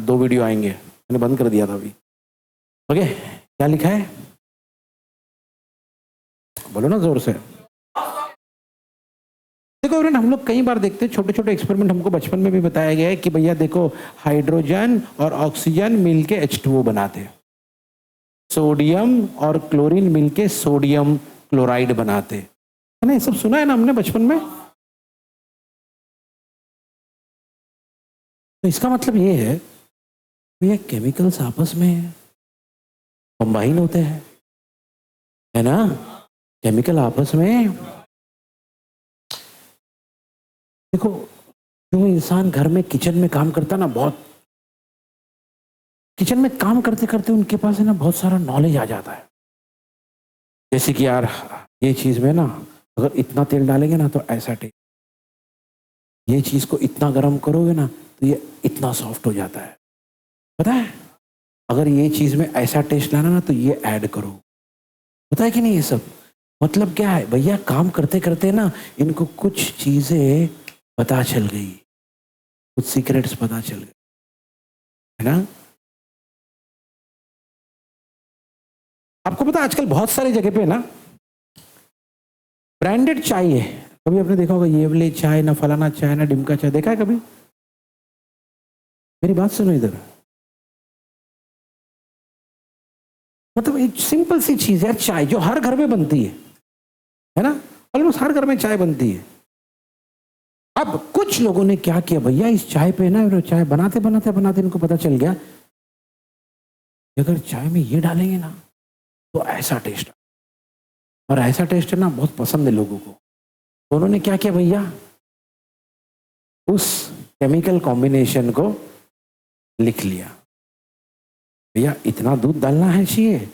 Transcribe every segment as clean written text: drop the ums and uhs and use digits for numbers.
2 video आएंगे, मैंने बंद कर दिया था अभी। ओके, क्या लिखा है बोलो ना जोर से। देखो फ्रेंड, हम लोग कई बार देखते हैं छोटे छोटे एक्सपेरिमेंट, हमको बचपन में भी बताया गया है कि भैया देखो हाइड्रोजन और ऑक्सीजन मिलके H2O बनाते हैं, सोडियम और क्लोरीन मिलके सोडियम क्लोराइड बनाते हैं, है ना? ये सब सुना है ना हमने बचपन में। तो इसका मतलब ये है ये केमिकल्स आपस में कंबाइन होते हैं, है ना? केमिकल आपस में, देखो जो इंसान घर में किचन में काम करता ना, बहुत किचन में काम करते करते उनके पास है ना बहुत सारा नॉलेज आ जाता है। जैसे कि यार ये चीज में ना अगर इतना तेल डालेंगे ना तो ऐसा टेस्ट, ये चीज को इतना गर्म करोगे ना तो ये इतना सॉफ्ट हो जाता है, पता है? अगर ये चीज में ऐसा टेस्ट लाना ना तो ये ऐड करो, पता है कि नहीं? ये सब मतलब क्या है भैया, काम करते करते ना इनको कुछ चीजें पता चल गई, कुछ सीक्रेट्स पता चल गए, है ना? आपको पता आजकल बहुत सारी जगह पे ना ब्रांडेड चाय है, कभी आपने देखा होगा ये वाली चाय ना फलाना चाय ना डिमका चाय, देखा है कभी? मेरी बात सुनो इधर, मतलब एक सिंपल सी चीज है चाय जो हर घर में बनती है ना? ऑलमोस्ट हर घर में चाय बनती है। अब कुछ लोगों ने क्या किया भैया, इस चाय पे ना चाय बनाते बनाते बनाते इनको पता चल गया अगर चाय में ये डालेंगे ना तो ऐसा टेस्ट, और ऐसा टेस्ट है ना बहुत पसंद है लोगों को। तो उन्होंने क्या किया भैया, उस केमिकल कॉम्बिनेशन को लिख लिया, भैया इतना दूध डालना है चाहिए,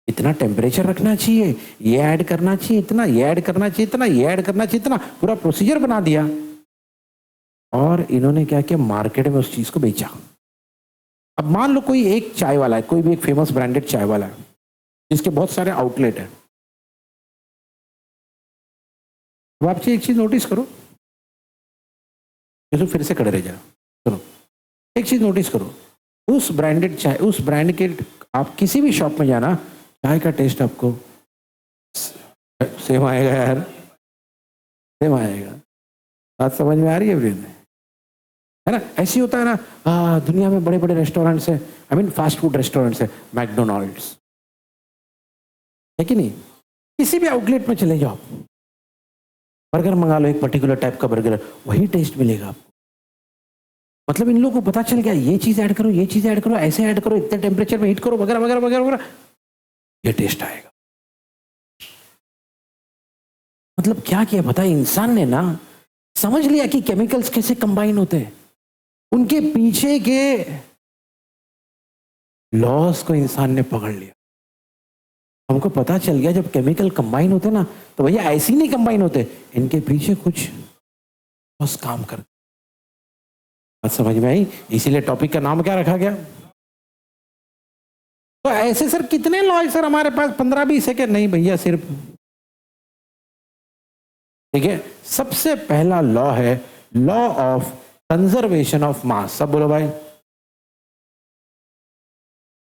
इतना टेम्परेचर रखना चाहिए, ये ऐड करना चाहिए इतना, ये ऐड करना चाहिए इतना, ये ऐड करना चाहिए इतना, पूरा प्रोसीजर बना दिया। और इन्होंने क्या किया, मार्केट में उस चीज को बेचा। अब मान लो कोई एक चाय वाला है, कोई भी एक फेमस ब्रांडेड चाय वाला है जिसके बहुत सारे आउटलेट है। अब आप एक चीज नोटिस करो, फिर से खड़े रह जा, सुनो एक चीज नोटिस करो, उस ब्रांडेड चाय, उस ब्रांड के आप किसी भी शॉप में जाना, चाय का टेस्ट आपको सेम आएगा यार, सेम आएगा। बात समझ में आ रही है? है ना? ऐसे होता है ना, दुनिया में बड़े बड़े रेस्टोरेंट्स है, I mean fast food restaurants है, मैकडोनाल्ड्स है कि नहीं? किसी भी आउटलेट में चले जाओ, बर्गर मंगा लो, एक पर्टिकुलर टाइप का बर्गर, वही टेस्ट मिलेगा आपको। मतलब इन लोगों को पता चल गया ये चीज ऐड करो, ये चीज ऐड करो, ऐसे ऐड करो, इतने टेम्परेचर में हीट करो, वगैरह वगैरह वगैरह वगैरह, ये टेस्ट आएगा। मतलब क्या किया पता है, इंसान ने ना समझ लिया कि केमिकल्स कैसे कंबाइन होते हैं, उनके पीछे के लॉस को इंसान ने पकड़ लिया। हमको पता चल गया जब केमिकल कंबाइन होते ना तो भैया ऐसे ही नहीं कंबाइन होते, इनके पीछे कुछ बस काम कर। बात समझ में आई? इसीलिए टॉपिक का नाम क्या रखा गया। तो ऐसे सर कितने लॉ है सर हमारे पास, 15-20 है क्या? नहीं भैया, सिर्फ ठीक है, सबसे पहला लॉ है law of conservation of mass. सब बोलो भाई,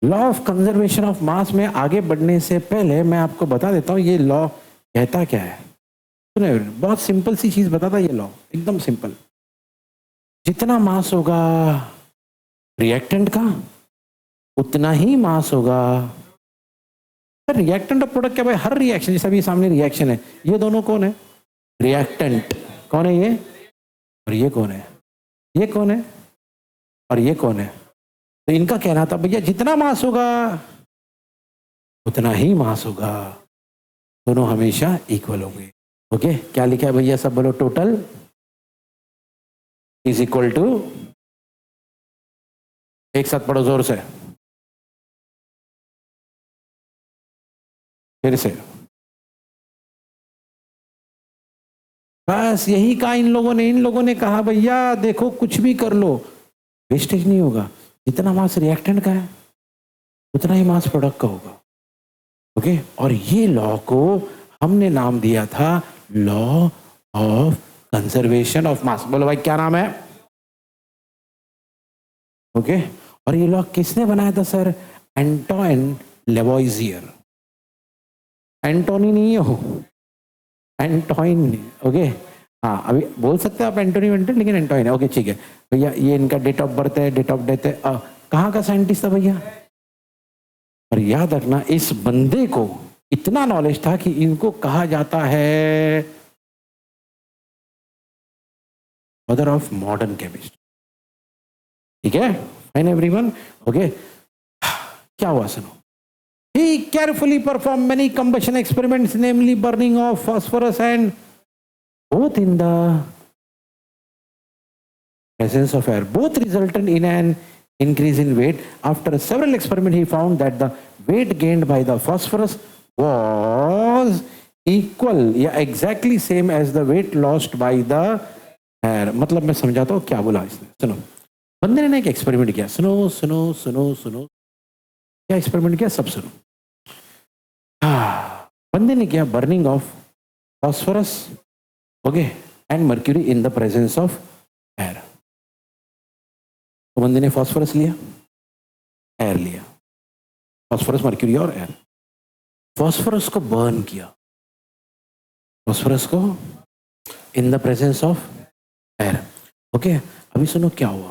law of conservation of mass में आगे बढ़ने से पहले मैं आपको बता देता हूं ये लॉ कहता क्या है। सुने, बहुत सिंपल सी चीज बताता ये लॉ, एकदम सिंपल। जितना मास होगा रिएक्टेंट का उतना ही मास होगा। रिएक्टेंट और प्रोडक्ट क्या भाई, हर रिएक्शन, जैसे अभी सामने रिएक्शन है, ये दोनों कौन है? रिएक्टेंट। कौन है ये? और ये कौन है? ये कौन है? और ये कौन है? तो इनका कहना था भैया जितना मास होगा उतना ही मास होगा, दोनों हमेशा इक्वल होंगे। ओके, क्या लिखा है भैया? सब बोलो, टोटल इज इक्वल टू, एक साथ पढ़ो जोर से, फिर से। बस यही कहा इन लोगों ने कहा भैया देखो कुछ भी कर लो वेस्टेज नहीं होगा, जितना मास रिएक्टेंट का है उतना ही मास प्रोडक्ट का होगा। ओके, और ये लॉ को हमने नाम दिया था law of conservation of mass. बोलो भाई क्या नाम है? ओके, और ये लॉ किसने बनाया था सर? एंटोइन लेवोइजियर। एंटोनी नहीं हो, एंटोइन। ओके, हाँ अभी बोल सकते हैं आप एंटोनी वेंटन, लेकिन एंटोइन है। ओके ठीक है भैया, ये इनका डेट ऑफ बर्थ है, डेट ऑफ डेथ है। कहाँ का साइंटिस्ट था भैया? और याद रखना, इस बंदे को इतना नॉलेज था कि इनको कहा जाता है मदर ऑफ मॉडर्न केमिस्ट्री। ठीक है, फाइन एवरीवन। ओके, क्या हुआ सुनो। He carefully performed many combustion experiments, namely burning of phosphorus and both in the presence of air. Both resulted in an increase in weight. After several experiments, he found that the weight gained by the phosphorus was equal या exactly same as the weight lost by the air. मतलब मैं समझाता हूँ क्या बोला इसने, सुनो। बंदे ने एक एक्सपेरिमेंट किया, सुनो सुनो सुनो सुनो, क्या एक्सपेरिमेंट किया सब सुनो। बंदे ने किया burning of phosphorus, okay, and mercury in the presence of air. तो बंदे ने फॉस्फोरस लिया, एयर लिया, फॉस्फोरस, मर्क्यूरी और एयर। फॉस्फोरस को बर्न किया, फॉस्फोरस को in the presence of air. Okay, अभी सुनो क्या हुआ।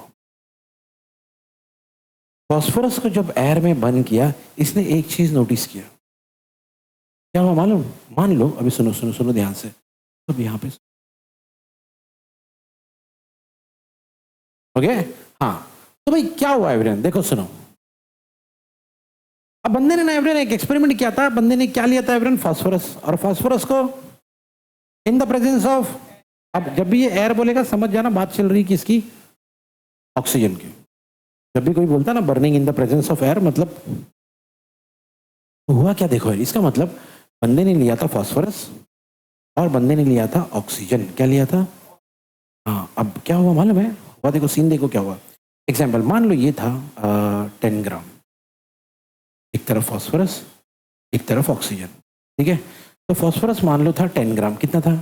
फॉस्फोरस को जब एयर में बर्न किया, इसने एक चीज नोटिस किया। क्या हुआ मालूम? मान लो, अभी सुनो सुनो सुनो ध्यान से, अब यहां पे ओके, हाँ। तो भाई क्या हुआ एवरीवन, देखो सुनो। अब बंदे ने ना एवरीवन एक एक्सपेरिमेंट किया था। बंदे ने क्या लिया था एवरीवन? फॉस्फोरस। और फॉस्फोरस को इन द प्रेजेंस ऑफ, अब जब भी ये एयर बोलेगा समझ जाना बात चल रही किसकी? ऑक्सीजन की। जब भी कोई बोलता है ना burning in the presence of air, मतलब तो हुआ क्या देखो, इसका मतलब बंदे ने लिया था फॉस्फोरस और बंदे ने लिया था ऑक्सीजन। क्या लिया था? हाँ, अब क्या हुआ मालूम है? हुआ देखो, सीन देखो क्या हुआ। एग्जाम्पल मान लो ये था 10 ग्राम, एक तरफ फॉस्फोरस एक तरफ ऑक्सीजन, ठीक है। तो फॉस्फोरस मान लो था 10 ग्राम, कितना था?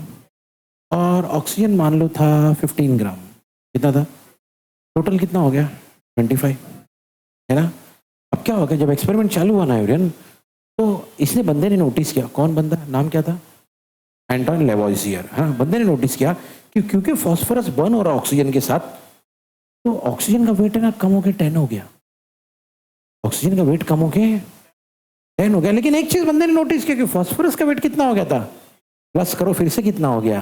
और ऑक्सीजन मान लो था 15 ग्राम, कितना था? टोटल कितना हो गया? 25, है ना। अब क्या हो गया, जब एक्सपेरिमेंट चालू हुआ ना एवरियन, तो इसने बंदे ने नोटिस किया, कौन बंदा, नाम क्या था? एंटोइन लेवोइजियर। हाँ, बंदे ने नोटिस किया कि क्योंकि फॉस्फोरस बर्न हो रहा ऑक्सीजन के साथ, तो ऑक्सीजन का वेट है ना कम हो गया, 10 हो गया। ऑक्सीजन का वेट कम हो गया 10 हो गया। लेकिन एक चीज बंदे ने नोटिस किया कि फॉस्फोरस का वेट कितना हो गया था? प्लस करो फिर से, कितना हो गया?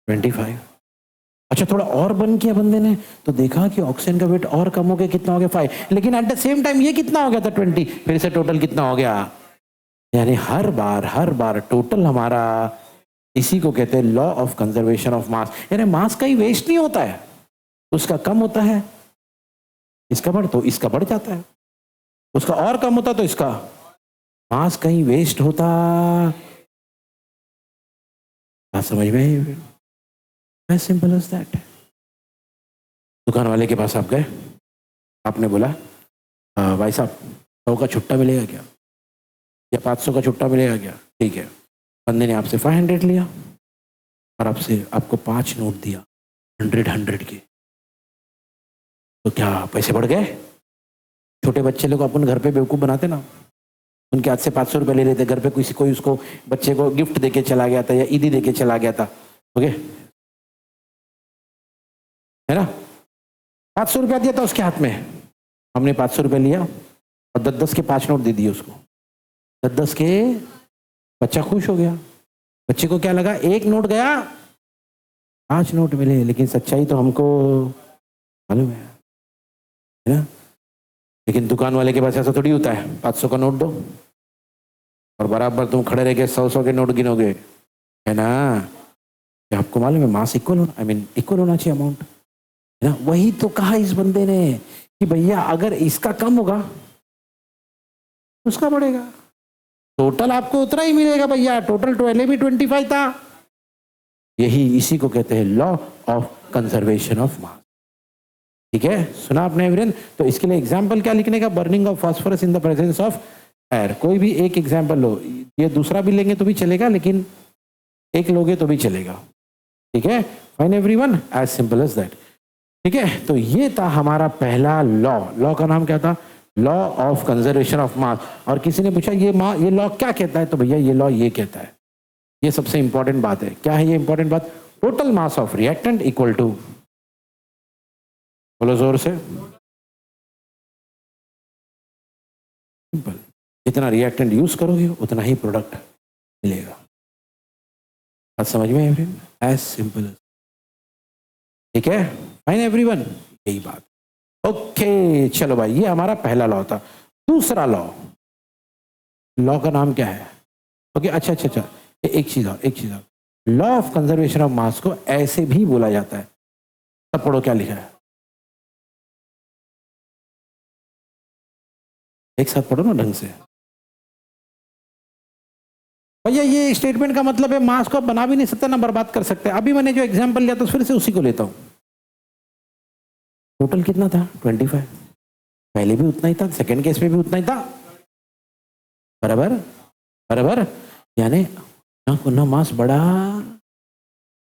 25। अच्छा, थोड़ा और बर्न किया बंदे ने, तो देखा कि ऑक्सीजन का वेट और कम हो गया, कितना हो गया? 5। लेकिन एट द सेम टाइम ये कितना हो गया था? 20। फिर से टोटल कितना हो गया? यानी हर बार टोटल हमारा, इसी को कहते हैं law of conservation of mass. यानी मास कहीं वेस्ट नहीं होता है, उसका कम होता है, इसका बढ़ तो इसका बढ़ जाता है, उसका और कम होता तो इसका, मास कहीं वेस्ट होता। बात समझ में? As simple as that. दुकान वाले के पास आप गए, आपने बोला भाई साहब 100 का छुट्टा मिलेगा क्या, या 500 का छुट्टा मिलेगा क्या? ठीक है। बंदे ने आपसे 500 लिया और आपको 5 नोट दिया 100 के। तो क्या पैसे बढ़ गए? छोटे बच्चे लोग अपन घर पे बेवकूफ बनाते ना, उनके हाथ से 500 रुपये ले लेते, घर पे कोई उसको बच्चे को गिफ्ट देके चला गया था या ईदी देके चला गया था, ओके, है ना। 500 रुपया दिया था उसके हाथ में, हमने 500 रुपये लिया और 10-10 के 5 नोट दे दिए उसको। 10-10 के, बच्चा खुश हो गया। बच्चे को क्या लगा, एक नोट गया 5 नोट मिले। लेकिन सच्चाई तो हमको मालूम है ना। लेकिन दुकान वाले के पास ऐसा थोड़ी होता है, 500 का नोट दो और बराबर तुम खड़े रह के 100-100 के नोट गिनोगे, है ना। आपको मालूम है मास इक्वल होना, इक्वल होना चाहिए अमाउंट, है ना। वही तो कहा इस बंदे ने कि भैया अगर इसका कम होगा उसका बढ़ेगा, टोटल आपको उतना ही मिलेगा भैया। टोटल 12 भी 25 था। यही इसी को कहते हैं law of conservation of mass. ठीक है, सुना आपने एवरीवन? तो इसके लिए एग्जांपल क्या लिखने का? Burning of phosphorus in the presence of air. कोई भी एक एग्जांपल लो, ये दूसरा भी लेंगे तो भी चलेगा, लेकिन एक लोगे तो भी चलेगा। ठीक है, fine everyone, as simple as that. ठीक है, तो ये था हमारा पहला लॉ। लॉ का नाम क्या था? Law of conservation of mass. और किसी ने पूछा ये लॉ क्या कहता है, तो भैया ये लॉ ये कहता है, ये सबसे इंपॉर्टेंट बात है। क्या है ये इंपॉर्टेंट बात? Total mass of reactant equal to, बोलो जोर से, सिंपल, जितना रिएक्टेंट यूज करोगे उतना ही प्रोडक्ट मिलेगा। बात समझ में है? As simple. ठीक है, फाइन एवरीवन, यही बात। ओके चलो भाई, ये हमारा पहला लॉ था। दूसरा लॉ, लॉ का नाम क्या है? ओके अच्छा, एक चीज और, law of conservation of mass को ऐसे भी बोला जाता है। तब पढ़ो क्या लिखा है, एक साथ पढ़ो ना ढंग से। भैया ये स्टेटमेंट का मतलब है मास को बना भी नहीं सकते ना बर्बाद कर सकते। अभी मैंने जो एग्जांपल लिया था फिर से उसी को लेता हूं। टोटल कितना था? 25। पहले भी उतना ही था, सेकंड केस में भी उतना ही था, बराबर बराबर। यानी ना मास बढ़ा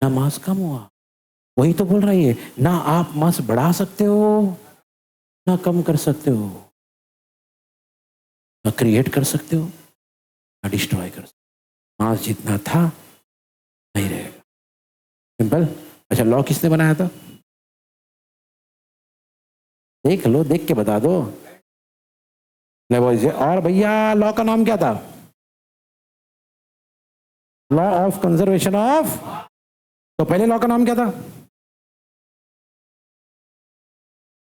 ना मास कम हुआ। वही तो बोल रहा है, ना आप मास बढ़ा सकते हो ना कम कर सकते हो, ना क्रिएट कर सकते हो ना डिस्ट्रॉय कर सकते हो। मास जितना था नहीं रहेगा। सिंपल। अच्छा, लॉ किसने बनाया था? देख लो, देख के बता दो। और भैया लॉ का नाम क्या था? Law of conservation of. तो पहले लॉ का नाम क्या था?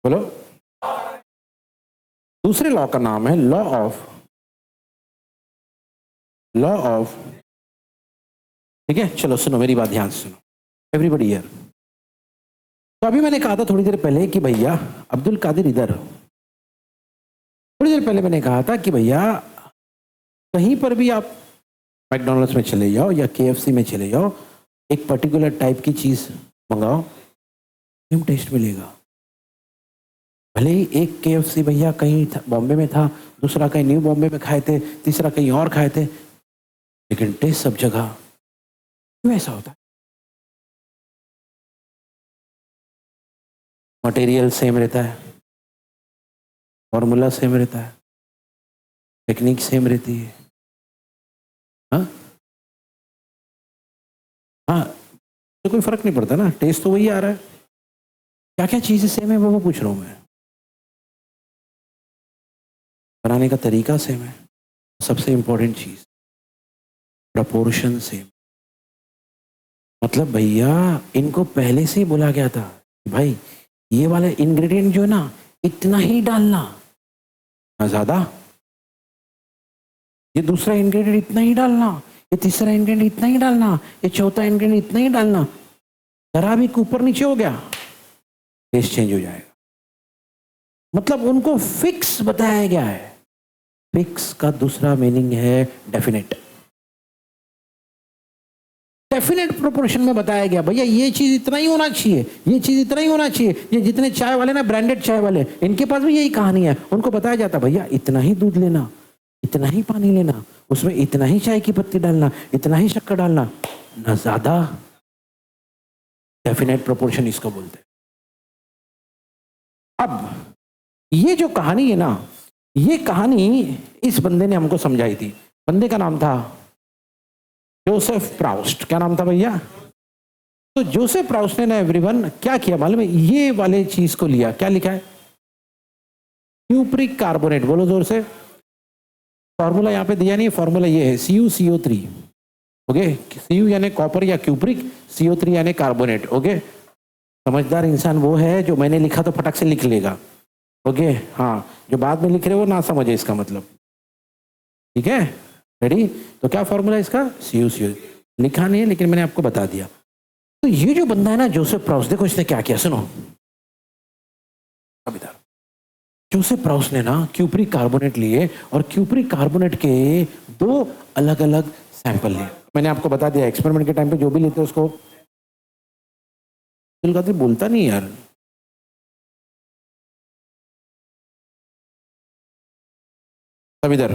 बोलो। दूसरे लॉ का नाम है लॉ ऑफ। ठीक है, चलो सुनो मेरी बात ध्यान से सुनो एवरीबॉडी हियर। तो अभी मैंने कहा था थोड़ी देर पहले कि भैया अब्दुल कादिर इधर, थोड़ी देर पहले मैंने कहा था कि भैया कहीं पर भी आप मैकडॉनल्ड्स में चले जाओ या केएफसी में चले जाओ, एक पर्टिकुलर टाइप की चीज मंगाओ, सेम टेस्ट मिलेगा। भले ही एक केएफसी भैया कहीं बॉम्बे में था, दूसरा कहीं न्यू बॉम्बे में खाए थे, तीसरा कहीं और खाए थे, लेकिन टेस्ट सब जगह क्यों ऐसा होता है? मटेरियल सेम रहता है, फॉर्मूला सेम रहता है, टेक्निक सेम रहती है। हाँ हाँ, तो कोई फर्क नहीं पड़ता ना, टेस्ट तो वही आ रहा है। क्या क्या चीजें सेम है वो पूछ रहा हूं मैं। बनाने का तरीका सेम है, सबसे इंपॉर्टेंट चीज प्रपोर्शन सेम। मतलब भैया इनको पहले से ही बोला गया था भाई ये वाला इंग्रेडिएंट जो है ना इतना ही डालना, ना ज्यादा। ये दूसरा इंग्रेडिएंट इतना ही डालना, ये तीसरा इंग्रेडिएंट इतना ही डालना, ये चौथा इंग्रेडिएंट इतना ही डालना। जरा भी ऊपर नीचे हो गया टेस्ट चेंज हो जाएगा। मतलब उनको फिक्स बताया गया है। फिक्स का दूसरा मीनिंग है डेफिनेट। डेफिनेट प्रोपोर्शन में बताया गया भैया ये चीज इतना ही होना चाहिए, ये चीज इतना ही होना चाहिए। ये जितने चाय वाले ना, ब्रांडेड चाय वाले, इनके पास भी यही कहानी है। उनको बताया जाता भैया इतना ही दूध लेना, इतना ही पानी लेना, उसमें इतना ही चाय की पत्ती डालना, इतना ही शक्कर डालना, ना ज्यादा। डेफिनेट प्रोपोर्शन इसको बोलते हैं। अब ये जो कहानी है ना, ये कहानी इस बंदे ने हमको समझाई थी। बंदे का नाम था जोसेफ प्राउस्ट। क्या नाम था भैया? तो जोसेफ प्राउस्ट ने ना एवरीवन क्या किया मालूम है? ये वाले चीज को लिया, क्या लिखा है? Cupric carbonate. बोलो जोर से। फॉर्मूला यहां पे दिया नहीं, फॉर्मूला ये है CuCO3। ओके, Cu यानी कॉपर या क्यूप्रिक, CO3 यानी कार्बोनेट। ओके, समझदार इंसान वो है जो मैंने लिखा तो फटक से लिख लेगा। ओके हाँ, जो बाद में लिख रहे वो ना समझे इसका मतलब। ठीक है, रेडी? तो क्या फॉर्मूला है इसका? CuCO। लिखा नहीं है लेकिन मैंने आपको बता दिया। तो ये जो बंदा है ना जोसेफ प्राउस्ट, देखो इसने क्या किया, सुनो। अब इधर जोसेफ प्राउस्ट ने ना क्यूप्रिक कार्बोनेट लिए और क्यूप्रिक कार्बोनेट के दो अलग अलग सैंपल लिए। मैंने आपको बता दिया एक्सपेरिमेंट के टाइम पे जो भी लेते हैं उसको बोलता नहीं यार। अब इधर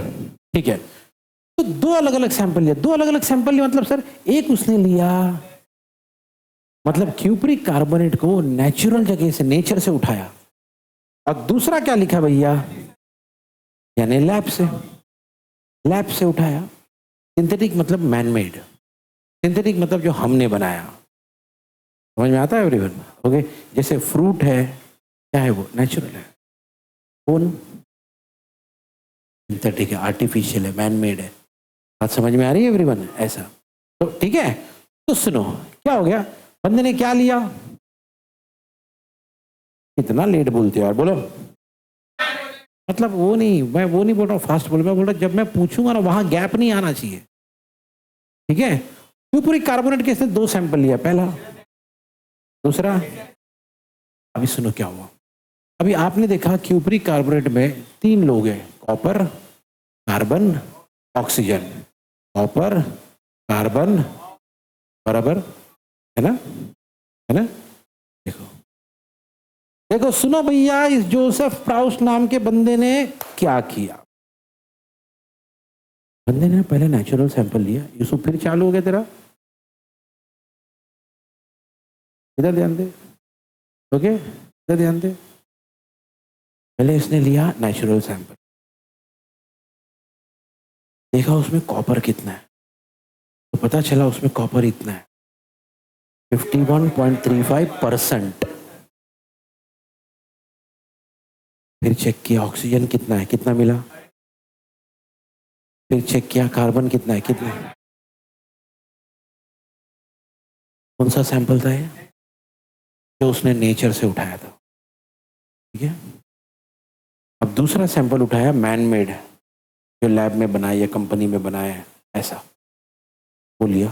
ठीक है, तो दो अलग अलग सैंपल लिया। दो अलग अलग सैंपल लिया मतलब सर एक उसने लिया मतलब क्यूप्रिक कार्बोनेट को नेचुरल जगह से, नेचर से उठाया। और दूसरा क्या लिखा भैया, यानी लैब से उठाया। सिंथेटिक मतलब मैनमेड, सिंथेटिक मतलब जो हमने बनाया। समझ में आता है एवरीवन? ओके, जैसे फ्रूट है, क्या है वो, नेचुरल है। फोन सिंथेटिक है, आर्टिफिशियल है, मैनमेड है। बात समझ में आ रही है एवरीवन? ऐसा तो ठीक है। तो सुनो, क्या हो गया, बंदे ने क्या लिया? इतना लेट बोलते हो यार, बोलो। मतलब वो नहीं, मैं वो नहीं बोल रहा हूँ फास्ट बोल, मैं बोल रहा जब मैं पूछूंगा ना वहां गैप नहीं आना चाहिए, ठीक है? क्यूप्रिक कार्बोनेट के इसने 2 सैंपल लिया, पहला, दूसरा। अभी सुनो क्या हुआ। अभी आपने देखा क्यूप्रिक कार्बोनेट में 3 लोग हैं, copper, carbon, oxygen. Copper, carbon, बराबर है ना, है ना? देखो देखो, सुनो भैया, इस जोसेफ प्राउस्ट नाम के बंदे ने क्या किया। बंदे ने पहले नेचुरल सैंपल लिया। यूसुफ फिर चालू हो गया तेरा, इधर ध्यान दे। ओके, इधर ध्यान दे। पहले इसने लिया नेचुरल सैंपल, देखा उसमें कॉपर कितना है, तो पता चला उसमें कॉपर इतना है, 51.35%। फिर चेक किया ऑक्सीजन कितना है, कितना मिला। फिर चेक किया कार्बन कितना है, कितना। कौन सा सैंपल था ये? जो उसने नेचर से उठाया था, ठीक है। अब दूसरा सैंपल उठाया मैन मेड, जो लैब में बनाया या कंपनी में बनाया है, ऐसा वो लिया,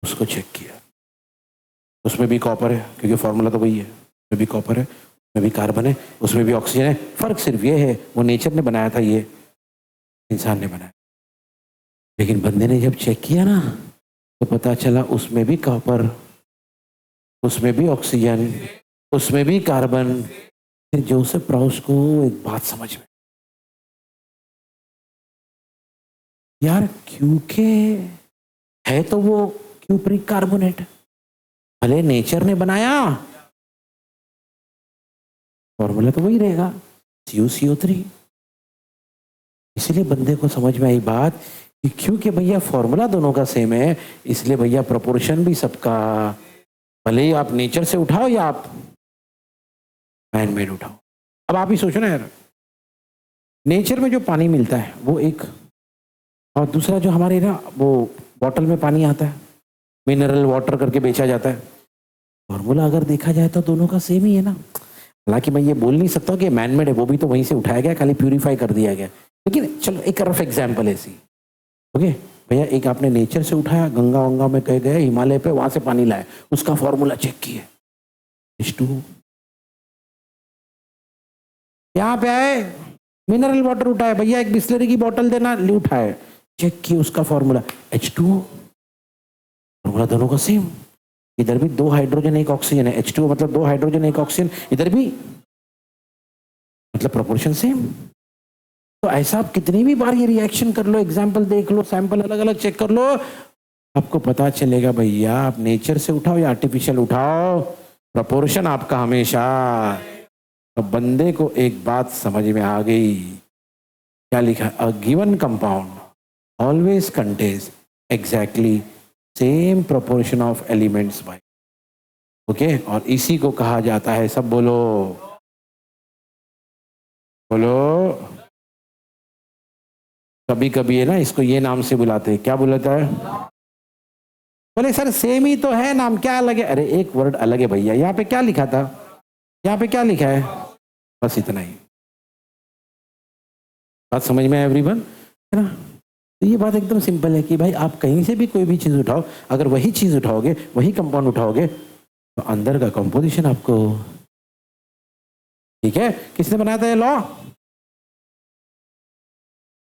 उसको चेक किया। उसमें भी कॉपर है, क्योंकि फॉर्मूला तो वही है, उसमें भी कॉपर है, उसमें भी कार्बन है, उसमें भी ऑक्सीजन है। फर्क सिर्फ ये है, वो नेचर ने बनाया था, ये इंसान ने बनाया। लेकिन बंदे ने जब चेक किया ना, तो पता चला उसमें भी कॉपर, उसमें भी ऑक्सीजन, उसमें भी कार्बन। फिर जोसेफ प्राउस्ट को एक बात समझ में, यार क्योंकि है तो वो क्यूप्रिक कार्बोनेट, भले नेचर ने बनाया, फॉर्मूला तो वही रहेगा, CuCO3। इसलिए बंदे को समझ में आई बात कि क्योंकि भैया फॉर्मूला दोनों का सेम है, इसलिए भैया प्रोपोर्शन भी सबका, भले ही आप नेचर से उठाओ या आप मैनमेड उठाओ। अब आप ही सोचो ना यार, नेचर में जो पानी मिलता है वो एक, और दूसरा जो हमारे ना वो बॉटल में पानी आता है, मिनरल वाटर करके बेचा जाता है, फॉर्मूला अगर देखा जाए तो दोनों का सेम ही है ना। हालांकि मैं ये बोल नहीं सकता कि मैनमेड है, वो भी तो वहीं से उठाया गया, खाली प्यूरिफाई कर दिया गया। लेकिन चलो एक रफ एग्जाम्पल है ऐसी, ओके भैया, एक आपने नेचर से उठाया, गंगा वंगा में कह गए, हिमालय पे, वहां से पानी लाए, उसका फॉर्मूला चेक किए, H2O। यहाँ पे आए, मिनरल वाटर उठाए, भैया एक बिस्लरी की बोतल देना, ले उठाए, चेक किए, उसका फॉर्मूला H2O। फॉर्मूला दोनों का सेम, इधर भी 2 हाइड्रोजन 1 ऑक्सीजन है, H2O मतलब 2 हाइड्रोजन 1 ऑक्सीजन, इधर भी मतलब प्रोपोर्शन सेम। तो ऐसा आप कितनी भी बार ये रिएक्शन कर लो, एग्जाम्पल देख लो, सैंपल अलग अलग चेक कर लो, आपको पता चलेगा भैया आप नेचर से उठाओ या आर्टिफिशियल उठाओ, प्रोपोर्शन आपका हमेशा। तो बंदे को एक बात समझ में आ गई, क्या लिखा, a given compound always contains exactly same proportion of elements bye, okay. और इसी को कहा जाता है, सब बोलो बोलो, कभी कभी है ना इसको ये नाम से बुलाते हैं, क्या बुलाता है? बोले सर सेम ही तो है नाम, क्या अलग है? अरे एक वर्ड अलग है भैया, यहाँ पे क्या लिखा था, यहाँ पे क्या लिखा है, बस इतना ही। बात समझ में एवरीवन, है ना? तो ये बात एकदम सिंपल है कि भाई आप कहीं से भी कोई भी चीज उठाओ, अगर वही चीज उठाओगे, वही कंपाउंड उठाओगे, तो अंदर का कंपोजिशन आपको, ठीक है। किसने बनाया था ये लॉ?